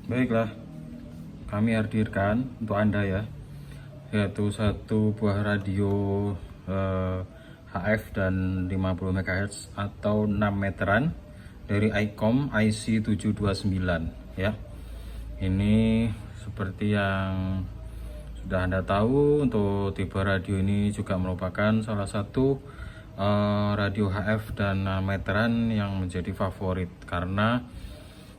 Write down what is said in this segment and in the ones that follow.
Baiklah, kami hadirkan untuk Anda ya, yaitu satu buah radio HF dan 50 MHz atau 6 meteran dari ICOM IC729 ya. Ini seperti yang sudah Anda tahu, untuk tipe radio ini juga merupakan salah satu radio HF dan meteran yang menjadi favorit karena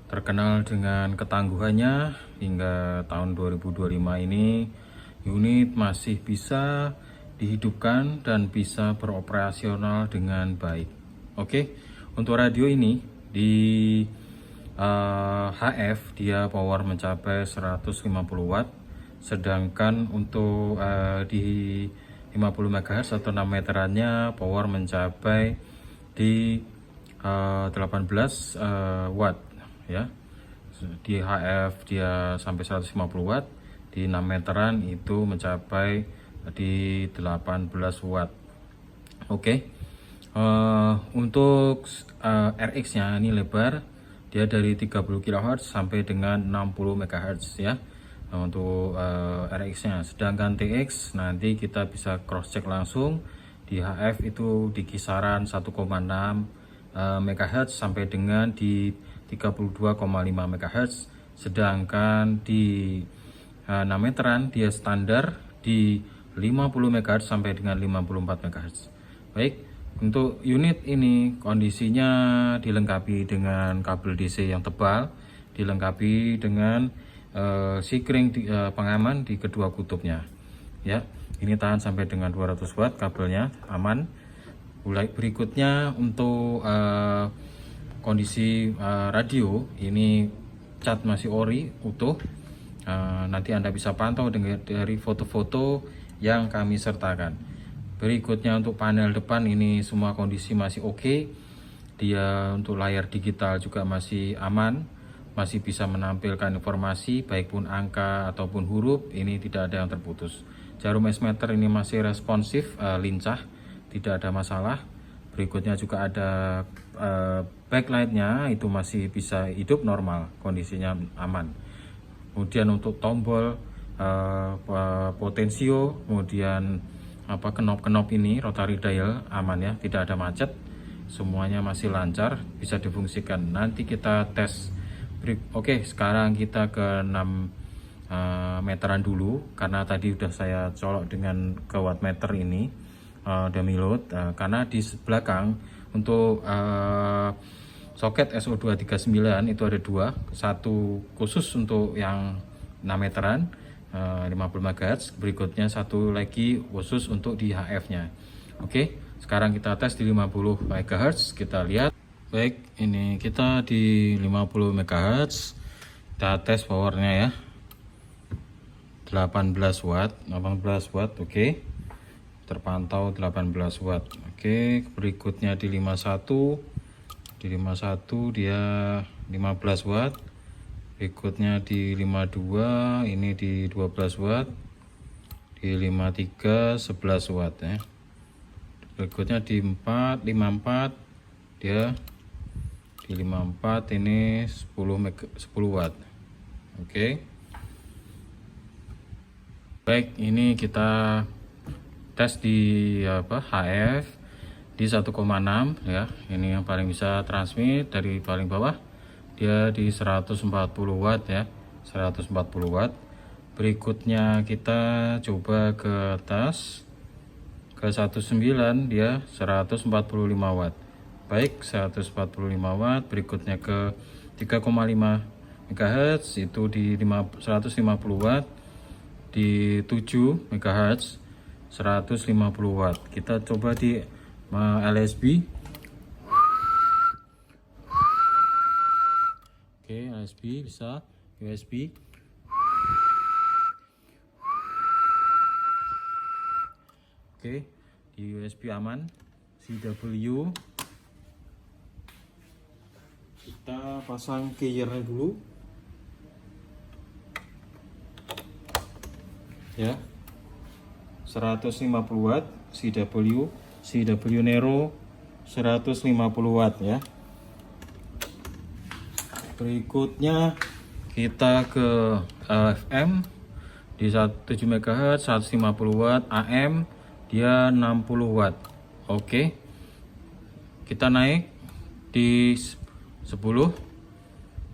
terkenal dengan ketangguhannya. Hingga tahun 2025 ini unit masih bisa dihidupkan dan bisa beroperasional dengan baik. Oke, untuk radio ini di HF dia power mencapai 150 watt, sedangkan untuk di 50 MHz atau 6 meterannya power mencapai di 18 watt ya. Di HF dia sampai 150 watt, di 6 meteran itu mencapai di 18 watt. Oke. Untuk RX nya ini lebar dia dari 30 kHz sampai dengan 60 MHz ya. Untuk RX nya, sedangkan TX nanti kita bisa cross check langsung. Di HF itu di kisaran 1,6 MHz sampai dengan di 32,5 MHz, sedangkan di 6 meteran dia standar di 50 MHz sampai dengan 54 MHz. Baik, untuk unit ini kondisinya dilengkapi dengan kabel DC yang tebal, dilengkapi dengan sikring pengaman di kedua kutubnya ya. Ini tahan sampai dengan 200 watt, kabelnya aman. Berikutnya untuk kondisi radio ini cat masih ori utuh. Nanti Anda bisa pantau dari foto-foto yang kami sertakan. Berikutnya untuk panel depan ini semua kondisi masih oke. Dia untuk layar digital juga masih aman, masih bisa menampilkan informasi baik pun angka ataupun huruf, ini tidak ada yang terputus. Jarum S-meter ini masih responsif, lincah, tidak ada masalah. Berikutnya juga ada backlightnya, itu masih bisa hidup normal, kondisinya aman. Kemudian untuk tombol potensio, kemudian knop-knop ini rotary dial aman ya, tidak ada macet, semuanya masih lancar, bisa difungsikan. Nanti kita tes. Oke, sekarang kita ke 6 meteran dulu, karena tadi udah saya colok dengan ke wattmeter ini dummy load, karena di belakang untuk soket SO239 itu ada dua, satu khusus untuk yang 6 meteran 50 MHz, berikutnya satu lagi khusus untuk di HF nya. Oke, sekarang kita tes di 50 MHz, kita lihat. Baik, ini kita di 50 MHz, kita tes powernya ya, 18 watt, oke, terpantau 18 watt. Oke, berikutnya di 51 dia 15 watt, berikutnya di 52 ini di 12 watt, di 53 11 watt ya. Berikutnya di 54 dia di 54 ini 10 watt. Oke. Baik, ini kita tes di HF di 1,6 ya. Ini yang paling bisa transmit dari paling bawah. Dia di 140 watt ya. 140 watt. Berikutnya kita coba ke atas ke 19, dia 145 watt. Baik, 145 watt. Berikutnya ke 3,5 MHz itu di 150 watt, di 7 MHz 150 watt. Kita coba di LSB. Oke, LSB bisa, USB. Oke, di USB aman. CW kita pasang keyernya dulu ya, 150 watt CW Nero 150 watt ya. Berikutnya kita ke FM di 7 MHz 150 watt, AM dia 60 watt. Oke, kita naik di 10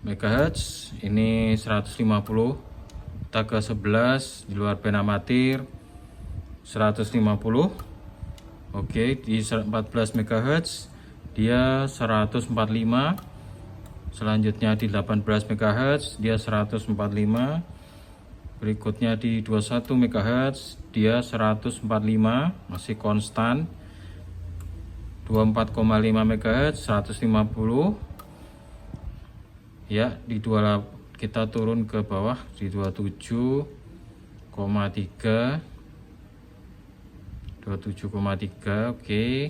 MHz ini 150, kita ke 11 di luar band amatir 150. Oke, di 14 MHz dia 145. Selanjutnya di 18 MHz dia 145. Berikutnya di 21 MHz dia 145, masih konstan. 24,5 MHz 150. Ya, di 28 kita turun ke bawah di 27,3. 27,3. Oke.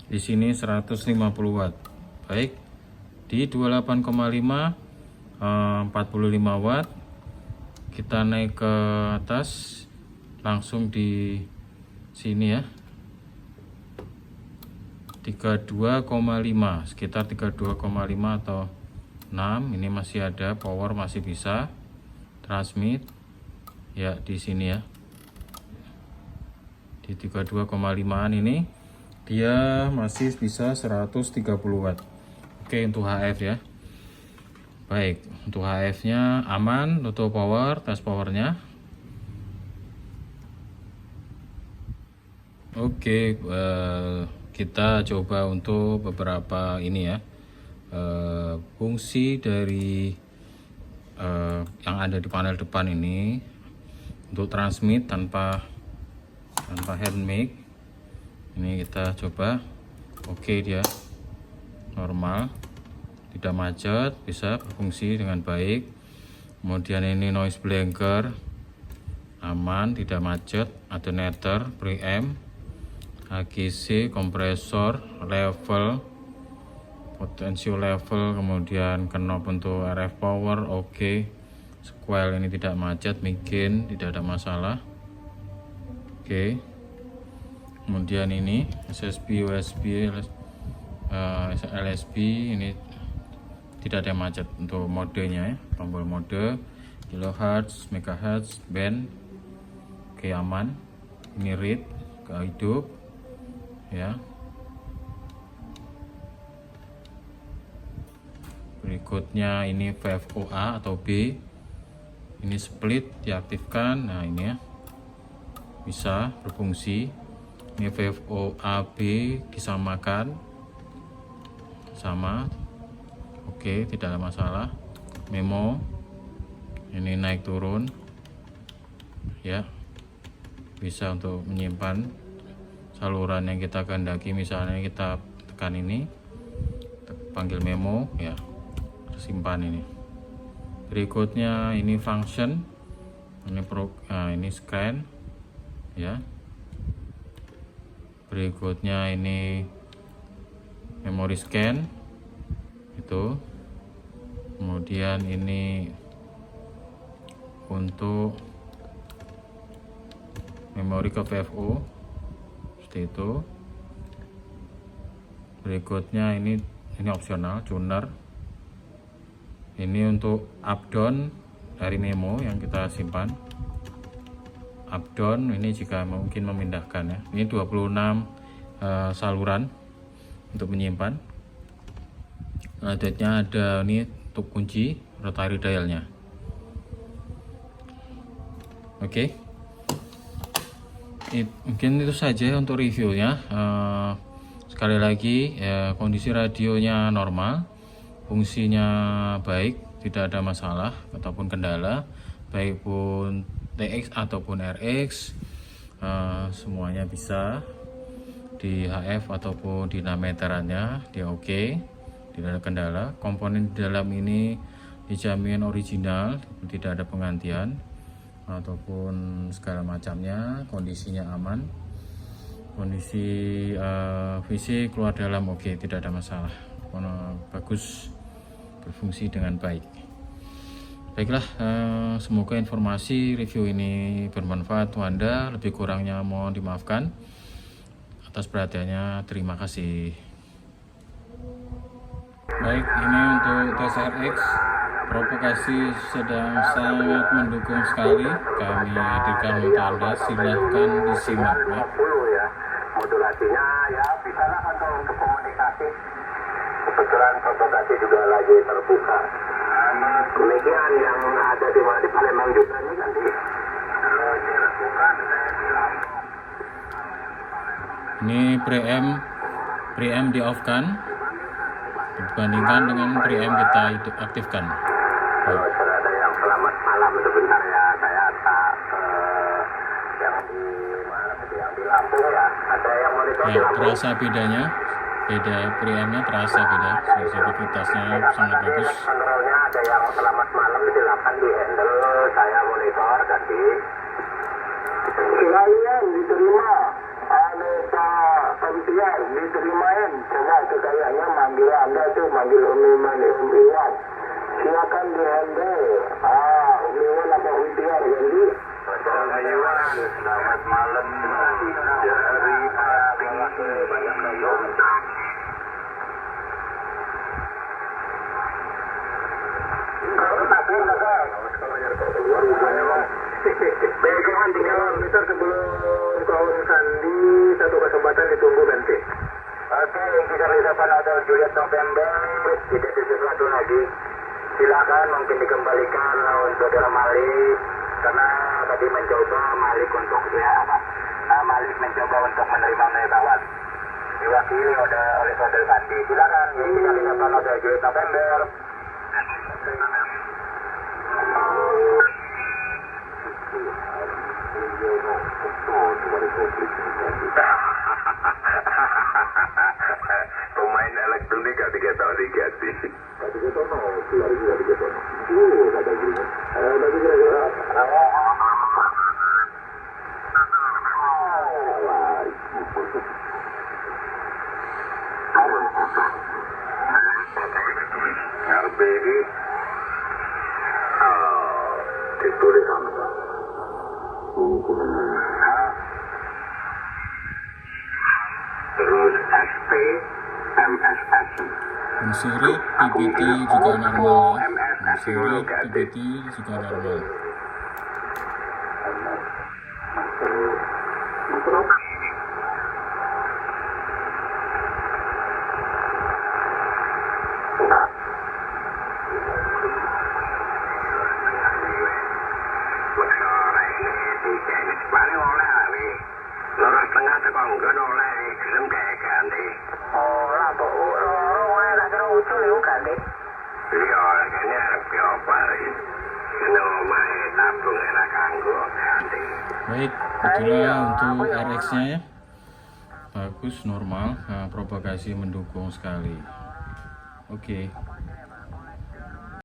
Di sini 150 watt. Baik. Di 28,5 45 watt. Kita naik ke atas langsung di sini ya. 32,5, sekitar 32,5 atau 6. Ini masih ada power, masih bisa transmit ya di sini ya. Di 32,5an ini dia masih bisa 130 watt. Oke, untuk HF ya. Baik, untuk HF-nya aman, untuk power, tes powernya. Oke, kita coba untuk beberapa ini ya, fungsi dari yang ada di panel depan ini untuk transmit tanpa hand mic. Ini kita coba. Oke, dia normal, tidak macet, bisa berfungsi dengan baik. Kemudian ini noise blanker aman, tidak macet. Alternator, preamp, AGC, kompresor, level, potential level, kemudian knob untuk RF power. Oke. Coil ini tidak macet, mungkin tidak ada masalah. Oke. Kemudian ini SSB, USB, LSB ini tidak ada macet. Untuk modenya ya, tombol mode kilohertz, megahertz, band. Oke, aman. Ini read ke hidup ya. Berikutnya ini VFO-A atau B, ini split diaktifkan. Nah, ini ya bisa berfungsi. Ini VFO-A-B disamakan sama. Oke, tidak ada masalah. Memo ini naik turun ya, bisa untuk menyimpan saluran yang kita kehendaki. Misalnya kita tekan ini, panggil memo ya, tersimpan ini. Berikutnya ini function, ini ini scan ya. Berikutnya ini memory scan itu. Kemudian ini untuk memori ke VFO seperti itu. Berikutnya ini opsional, tuner. Ini untuk up down dari memo yang kita simpan. Up down ini jika mungkin memindahkan ya. Ini 26 saluran untuk menyimpan. Selanjutnya ada ini untuk kunci rotary dialnya. Oke. Mungkin itu saja untuk reviewnya. Sekali lagi kondisi radionya normal, fungsinya baik, tidak ada masalah ataupun kendala, baik pun TX ataupun RX, semuanya bisa. Di HF ataupun di meterannya dia oke, tidak ada kendala. Komponen di dalam ini dijamin original, tidak ada penggantian ataupun segala macamnya. Kondisinya aman, kondisi fisik keluar dalam oke, tidak ada masalah, bagus, berfungsi dengan baik. Baiklah, semoga informasi review ini bermanfaat untuk Anda. Lebih kurangnya mohon dimaafkan. Atas perhatiannya, terima kasih. Baik, ini untuk tes RX Provokasi sedang sangat mendukung sekali. Kami hadirkan untuk Anda, silahkan disimak ya. Ya. Modulasinya ya bisa lah untuk komunikasi. Kebetulan provokasi juga lagi terbuka. Demikian yang ada di Palembang juga nih nanti. Ini preamp di off kan dibandingkan dengan preamp kita aktifkan. Kalau ada yang selamat malam sebentar ya, saya tak yang di mana yang di Lampung ya, ada yang monitor di Ya, Lampung. terasa bedanya, beda preampnya terasa beda, sensitivitasnya sangat bagus. Kontrolnya ada yang selamat malam silakan di handle, saya monitor tadi. Kalian diterima, aneka pensiar diterimain, coba itu kayaknya manggil Anda tuh, manggil Umi Iwan. Silakan di handle, Umi Iwan atau Umi Tiar, jadi. Selamat malam dari Baiklah, 3 meter sebelum kawasan Sandi, satu kesempatan ditunggu nanti. Oke, kita lihatkan ada Juliet November, tidak sesuatu lagi. Silakan mungkin dikembalikan untuk saudara Malik, karena tadi mencoba Malik untuk Malik mencoba untuk menerima pesawat. Diwakili oleh saudara Sandi. Silakan, ini kita lihatkan ada Juliet November. Pemain elektronik gak diganti. Baby, ditulis apa? Terus SP, MSS. Unsuri PPT juga normal ya. Unsuri PPT juga normal. Baik, itulah untuk RX-nya ya. Bagus, normal, propagasi mendukung sekali. Oke.